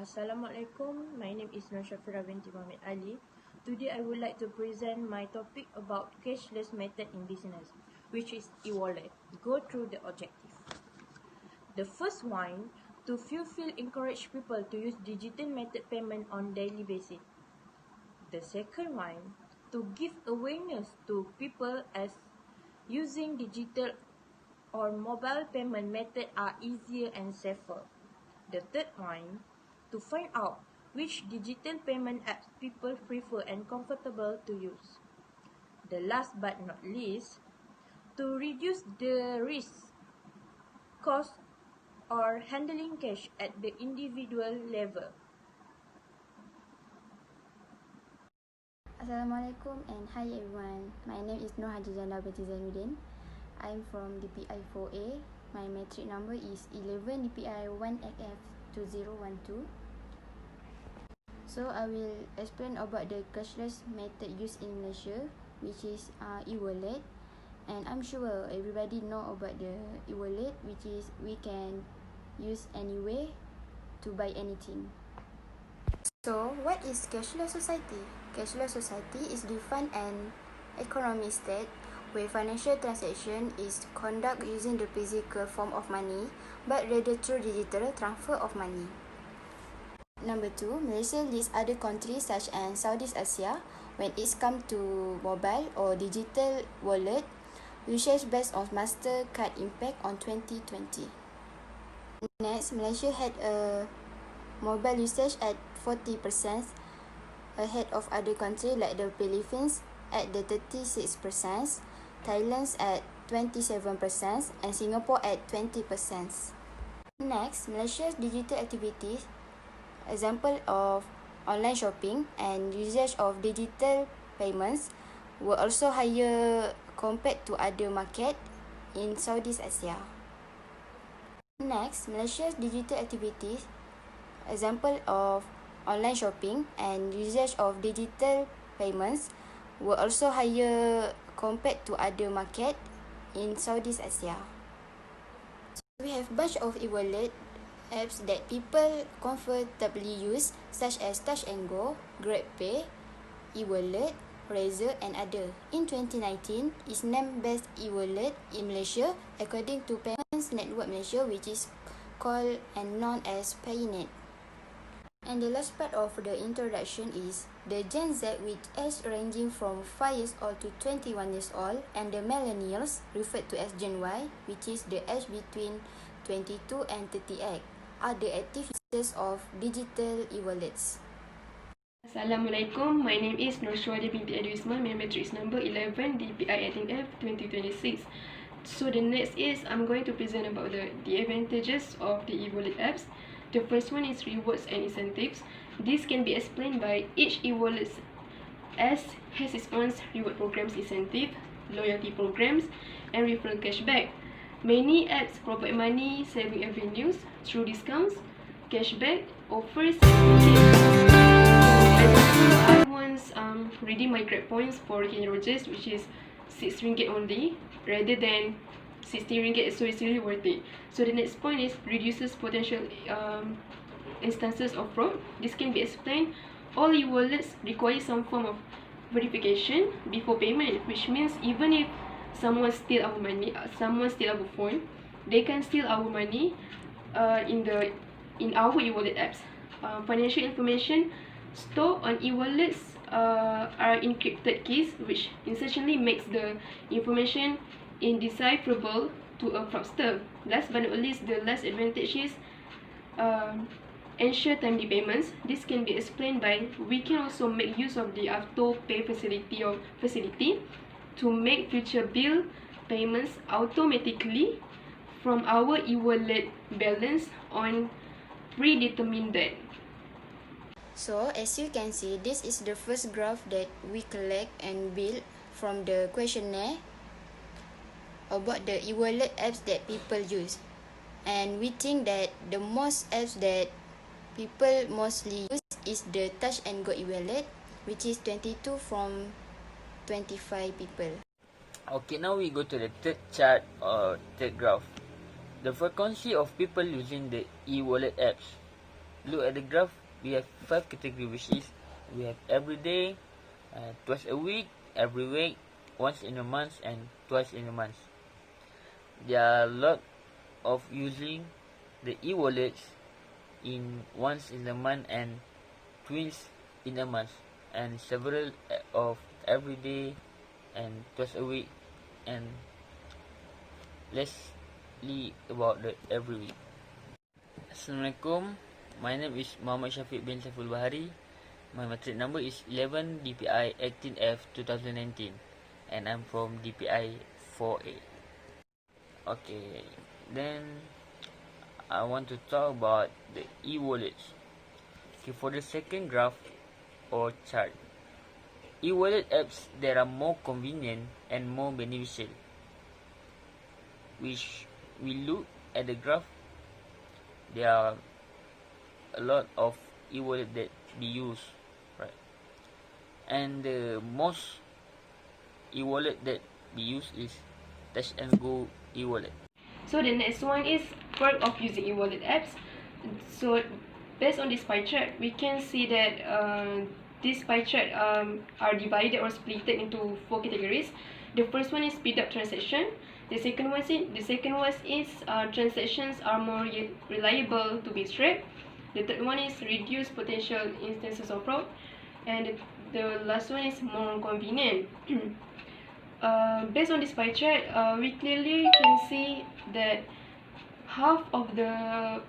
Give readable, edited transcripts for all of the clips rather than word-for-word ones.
Assalamualaikum, my name is RM30 RM. Today I would like to present my topic about cashless method in business, which is e-wallet. Go through the objective. The first one, to encourage people to use digital method payment on daily basis. The second one, to give awareness to people as using digital or mobile payment method are easier and safer. The third one, to find out which digital payment apps people prefer and comfortable to use. The last but not least, to reduce the risk, cost, or handling cash at the individual level. Assalamualaikum and hi everyone. My name is Nur Hajijana binti Zainuddin. I'm from DPI 4A. My matric number is 11 DPI 1FF 2012. So I will explain about the cashless method used in Malaysia, which is e-wallet. And I'm sure everybody know about the e-wallet, which is we can use anywhere to buy anything. So what is cashless society? Cashless society is defined an economic state where financial transaction is conducted using the physical form of money, but rather through digital transfer of money. Number 2, Malaysia leads other countries such as Southeast Asia when it comes to mobile or digital wallet usage based on Mastercard impact on 2020. Next, Malaysia had a mobile usage at 40% ahead of other countries like the Philippines at the 36%, Thailand at 27%, and Singapore at 20%. Next, Malaysia's digital activities, example of online shopping and usage of digital payments, were also higher compared to other markets in Southeast Asia. Next, Malaysia's digital activities, example of online shopping and usage of digital payments, were also higher compared to other markets in Southeast Asia. So we have bunch of e-wallet apps that people comfortably use, such as Touch and Go, Grabpay, e-wallet, Razor, and other. In 2019, is named best e-wallet in Malaysia according to Payments Network Malaysia, which is called and known as PayNet. And the last part of the introduction is the Gen Z, with age ranging from 5 years old to 21 years old, and the millennials, referred to as Gen Y, which is the age between 22 and 38, are the active users of digital e-wallets. Assalamualaikum, my name is Nur binti Adi Ismail, my matrix number 11 DPI 18F 2026. So the next is I'm going to present about the advantages of the e-wallet apps. The first one is rewards and incentives. This can be explained by each e-wallet as has its own reward programs, incentive, loyalty programs, and referral cashback. Many apps provide money saving avenues through discounts, cashback, offers, and I once redeem my Grab points for Rogers, which is RM6 only, rather than RM60, so it's really worth it. So the next point is reduces potential instances of fraud. This can be explained. All e-wallets require some form of verification before payment, which means even if someone steal our money, someone steal our phone, they can steal our money in our e-wallet apps. Financial information stored on e-wallets are encrypted keys, which essentially makes the information indecipherable to a fraudster. Last but not least, the last advantage is ensure timely payments. This can be explained by we can also make use of the auto pay facility to make future bill payments automatically from our e-wallet balance on predetermined date. So as you can see, this is the first graph that we collect and build from the questionnaire about the e-wallet apps that people use. And we think that the most apps that people mostly use is the Touch and Go e-wallet, which is 22 from 25 people. Okay, now we go to the third chart or third graph. The frequency of people using the e-wallet apps. look at the graph, we have 5 categories, which is we have every day, twice a week, every week, once in a month, and twice in a month. There are a lot of using the e-wallets in once in a month and twice in a month, and several of every day and twice a week, and lastly about the every week. Assalamualaikum. My name is Muhammad Syafiq bin Saiful Bahari. My matric number is 11 DPI 18F 2019, and I'm from DPI 4A. Okay, then I want to talk about the e-wallets. Okay, for the second graph or chart, e-wallet apps that are more convenient and more beneficial. Which we look at the graph, there are a lot of e-wallet that be used, right? And the most e-wallet that be used is Touch and Go e-wallet. So the next one is perk of using e-wallet apps. So based on this pie chart, we can see that this pie chart are divided or split into 4 categories. The first one is speed up transaction. The second one is transactions are more reliable to be tracked. The third one is reduce potential instances of fraud, and the last one is more convenient. Based on this pie chart, we clearly can see that half of the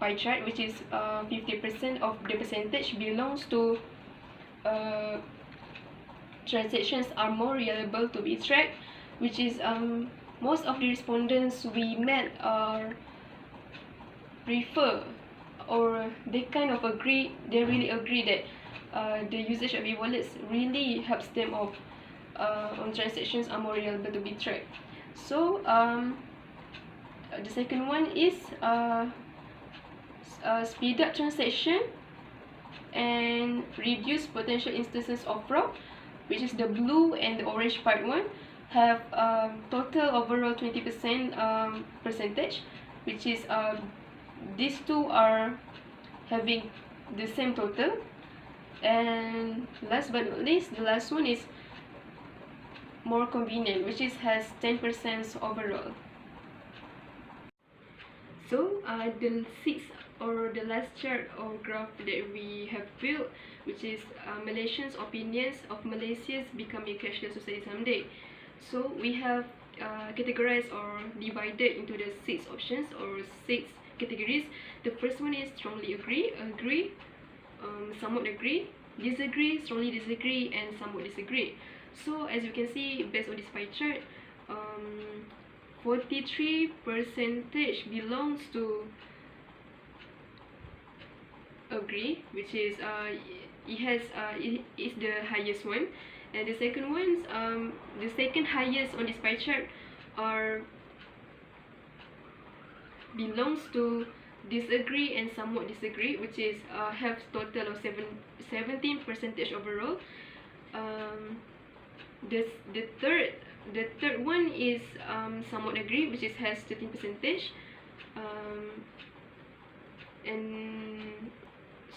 pie chart, which is 50% of the percentage, belongs to transactions are more reliable to be tracked, which is most of the respondents we met prefer, or they kind of agree, they really agree that the usage of e-wallets really helps them of on transactions are more reliable to be tracked. So the second one is speed up transaction and reduce potential instances of fraud, which is the blue and the orange part one, have total overall 20% percentage, which is these two are having the same total. And last but not least, the last one is more convenient, which is has 10% overall. So the sixth or the last chart or graph that we have built, which is Malaysians' opinions of Malaysia's becoming cashless society someday. So we have categorized or divided into the 6 options or 6 categories. The first one is strongly agree, somewhat agree, disagree, strongly disagree, and somewhat disagree. So as you can see, based on this pie chart, 43% belongs to agree, which is it is the highest one, and the second ones, the second highest on this pie chart are belongs to disagree and somewhat disagree, which is have total of 17% overall. The third one is somewhat agree, which is has 13%, and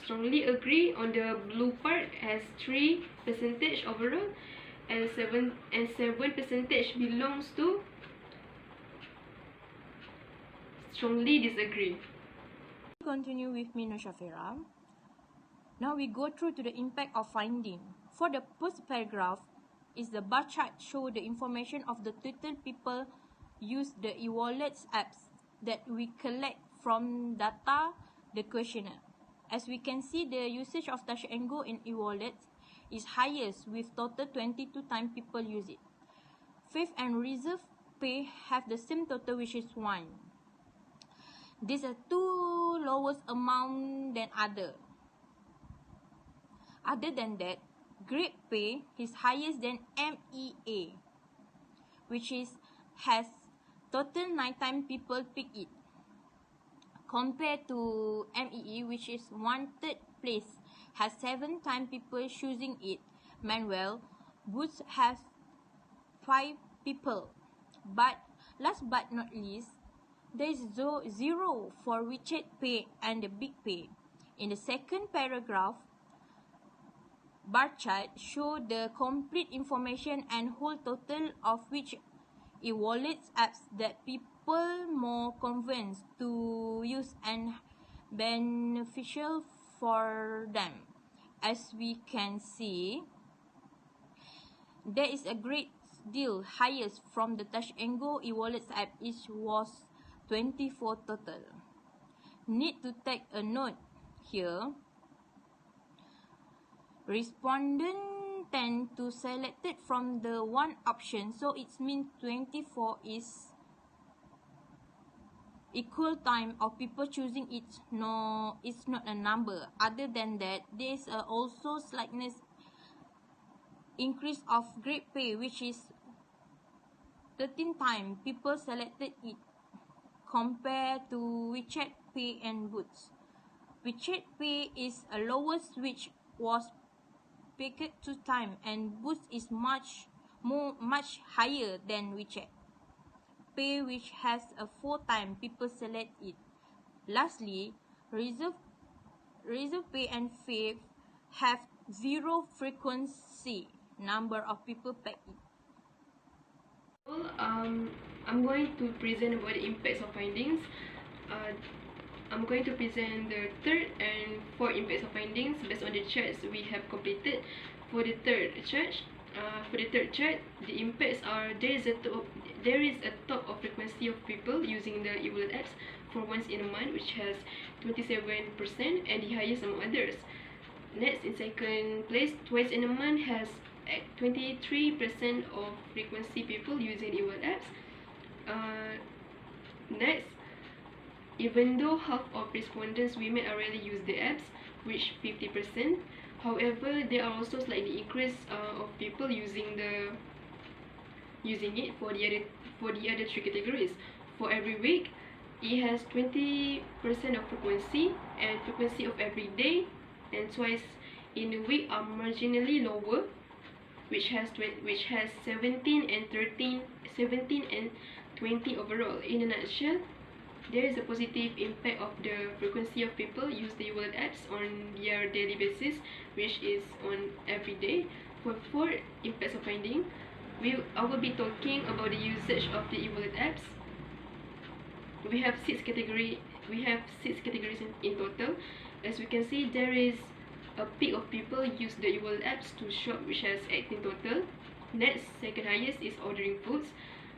strongly agree on the blue part has 3% overall, and 7% belongs to strongly disagree. Continue with me, Noshafira. Now we go through to the impact of finding. For the first paragraph, is the bar chart show the information of the total people use the e-wallets apps that we collect from data the questionnaire. As we can see, the usage of Touch and Go in e-wallets is highest with total 22 times people use it. Fifth and Reserve Pay have the same total, which is 1. These are 2 lowest amount than other. Other than that, Grabpay is highest than MEA, which has total 9 times people pick it. Compared to MEE, which is 1/3 place, has 7 times people choosing it. Manuel Boots has 5 people. But last but not least, there is 0 for WeChat Pay and the Big Pay. In the second paragraph, bar chart show the complete information and whole total of which e-wallet apps that people more convinced to use and beneficial for them. As we can see, there is a great deal highest from the Touch and Go e-wallet app, which was 24 total. Need to take a note here. Respondent tend to select it from the one option, so it means 24 is equal time of people choosing it. No, it's not a number. Other than that, there is also slightness increase of Grabpay, which is 13 times people selected it compared to WeChat Pay and Boots. WeChat Pay is a lowest, which was picked 2 times, and Boots is much higher than WeChat Pay, which has a 4 times people select it. Lastly, Reserve Pay and Fave have zero frequency number of people pack it. Well, I'm going to present about the impacts of findings. I'm going to present the third and fourth impacts of findings based on the charts we have completed. For the third chart, the impacts are there is a top of frequency of people using the e-wallet apps for once in a month, which has 27% and the highest among others. Next, in second place, twice in a month has 23% of frequency people using e-wallet apps. Next, even though half of respondents women already use the apps, which 50%, however, there are also slightly increase of people using it for the other three categories. For every week, it has 20% of frequency, and frequency of every day and twice in a week are marginally lower, which has 17 and 20 overall. In a nutshell, there is a positive impact of the frequency of people use the e-wallet apps on their daily basis, which is on every day. For four impacts of finding, I will be talking about the usage of the e-wallet apps. We have six categories in total. As we can see, there is a peak of people use the e-wallet apps to shop, which has 18 total. Next, second highest is ordering foods,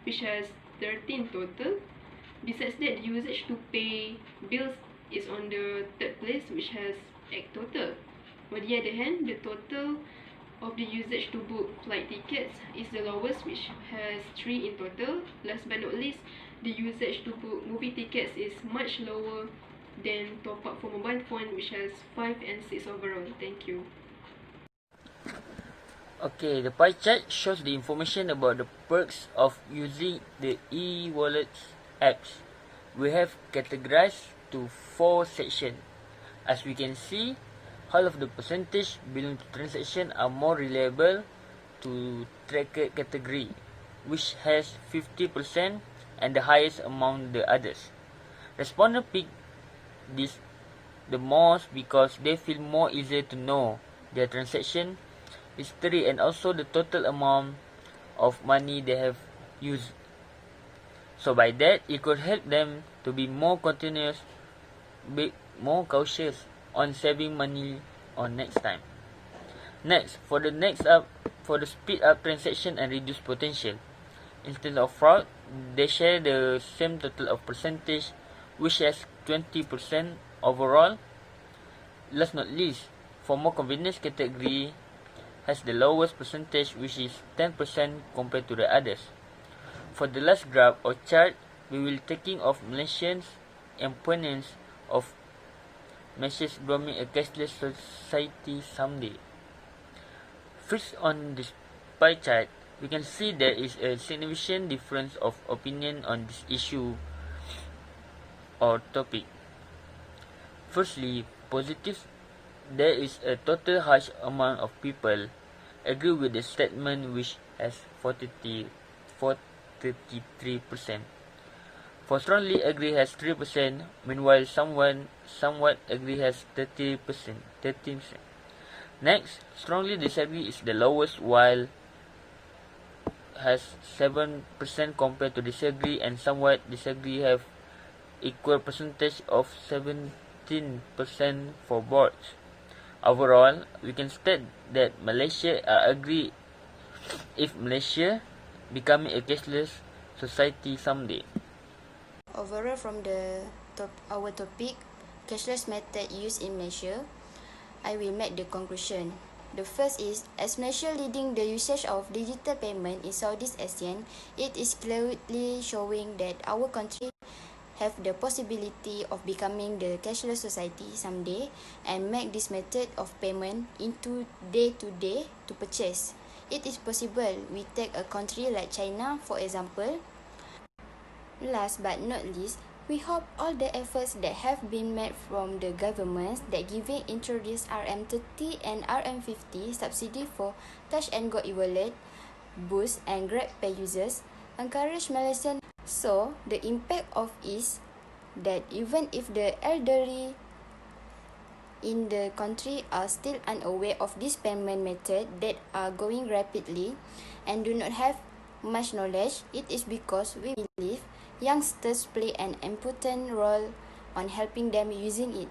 which has 13 total. Besides that, the usage to pay bills is on the third place, which has 8 total. On the other hand, the total of the usage to book flight tickets is the lowest, which has 3 in total. Last but not least, the usage to book movie tickets is much lower than top up for mobile phone, which has 5 and 6 overall. Thank you. Okay, the pie chart shows the information about the perks of using the e-wallet apps. We have categorized to 4 sections. As we can see, all of the percentage belong to transaction are more reliable to tracker category, which has 50% and the highest among the others. Respondents pick this the most because they feel more easier to know their transaction history and also the total amount of money they have used. So by that, it could help them to be more cautious on saving money on next time. Next, for the speed up transaction and reduce potential. Instead of fraud, they share the same total of percentage, which has 20% overall. Last not least, for more convenience category has the lowest percentage, which is 10% compared to the others. For the last graph or chart, we will taking of Malaysians opponents of message becoming a cashless society someday. First, on this pie chart, we can see there is a significant difference of opinion on this issue or topic. Firstly, positive, there is a total harsh amount of people agree with the statement, which has 33%. For strongly agree has 3%, meanwhile somewhat agree has 30%. Next, strongly disagree is the lowest, while has 7% compared to disagree, and somewhat disagree have equal percentage of 17% for both. Overall, we can state that Malaysia agree if Malaysia becoming a cashless society someday. Overall, from our topic, cashless method used in Malaysia, I will make the conclusion. The first is, as Malaysia leading the usage of digital payment in Southeast Asian, it is clearly showing that our country have the possibility of becoming the cashless society someday and make this method of payment into day-to-day to purchase. It is possible. We take a country like China, for example. Last but not least, we hope all the efforts that have been made from the governments that giving introduced RM30 and RM50 subsidy for touch and go e-wallet, boost and Grabpay users, encourage Malaysians. So, the impact of is that even if the elderly in the country are still unaware of this payment method that are going rapidly and do not have much knowledge, it is because we believe youngsters play an important role on helping them using it.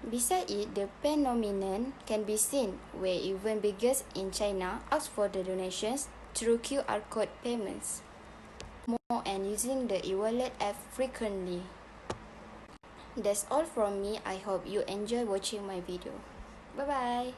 Besides it, the phenomenon can be seen where even beggars in China ask for the donations through QR code payments more and using the e-wallet app frequently. That's all from me. I hope you enjoy watching my video. Bye bye.